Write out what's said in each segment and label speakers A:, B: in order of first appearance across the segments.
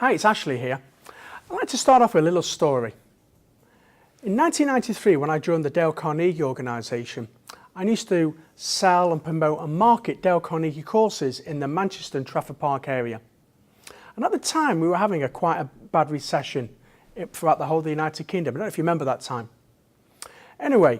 A: Hi, it's Ashley here. I'd like to start off with a little story. In 1993, when I joined the Dale Carnegie organisation, I used to sell and promote and market Dale Carnegie courses in the Manchester and Trafford Park area. And at the time, we were having quite a bad recession throughout the whole of the United Kingdom. I don't know if you remember that time. Anyway,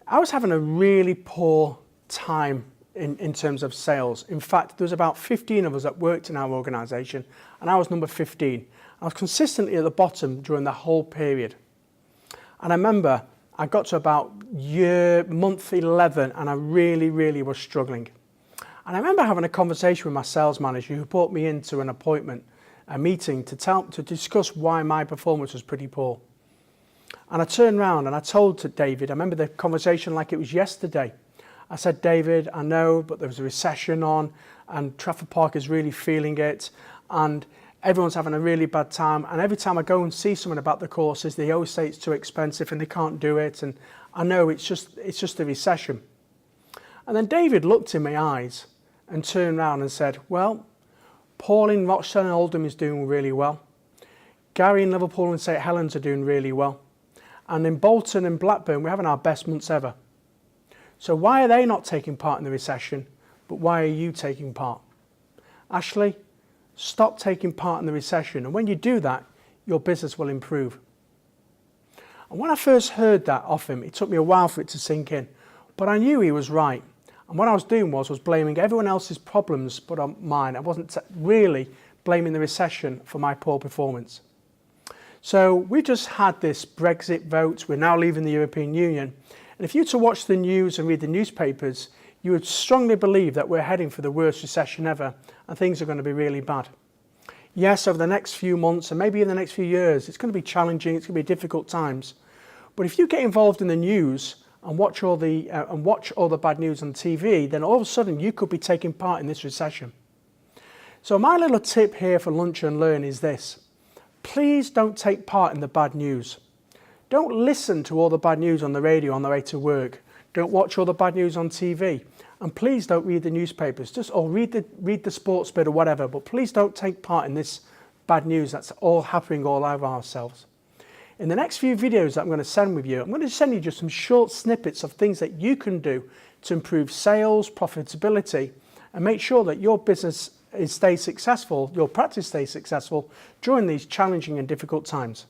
A: I was having a really poor time in terms of sales. In fact, there was about 15 of us that worked in our organisation, and I was number 15. I was consistently at the bottom during the whole period. And I remember I got to about month 11 and I really was struggling. And I remember having a conversation with my sales manager who brought me into an appointment, a meeting to discuss why my performance was pretty poor. And I turned around and I told David, I remember the conversation like it was yesterday. I said, David, I know, but there was a recession on and Trafford Park is really feeling it and everyone's having a really bad time. And every time I go and see someone about the courses, they always say it's too expensive and they can't do it. And I know it's just a recession. And then David looked in my eyes and turned around and said, well, Paul in Rochdale and Oldham is doing really well. Gary in Liverpool and St Helens are doing really well. And in Bolton and Blackburn, we're having our best months ever. So why are they not taking part in the recession, but why are you taking part? Ashley, stop taking part in the recession. And when you do that, your business will improve. And when I first heard that off him, it took me a while for it to sink in. But I knew he was right. And what I was doing was blaming everyone else's problems but on mine. I wasn't really blaming the recession for my poor performance. So we just had this Brexit vote. We're now leaving the European Union. And if you were to watch the news and read the newspapers, you would strongly believe that we're heading for the worst recession ever and things are going to be really bad. Yes, over the next few months and maybe in the next few years, it's going to be challenging, it's going to be difficult times. But if you get involved in the news and watch all the bad news on TV, then all of a sudden you could be taking part in this recession. So my little tip here for Lunch and Learn is this. Please don't take part in the bad news. Don't listen to all the bad news on the radio on the way to work. Don't watch all the bad news on TV. And please don't read the newspapers, or read the sports bit or whatever, but please don't take part in this bad news that's all happening all over ourselves. In the next few videos that I'm going to send with you, I'm going to send you just some short snippets of things that you can do to improve sales, profitability, and make sure that your business stays successful, your practice stays successful during these challenging and difficult times.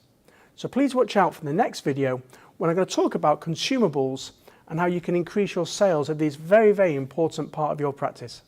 A: So please watch out for the next video when I'm going to talk about consumables and how you can increase your sales of this very important part of your practice.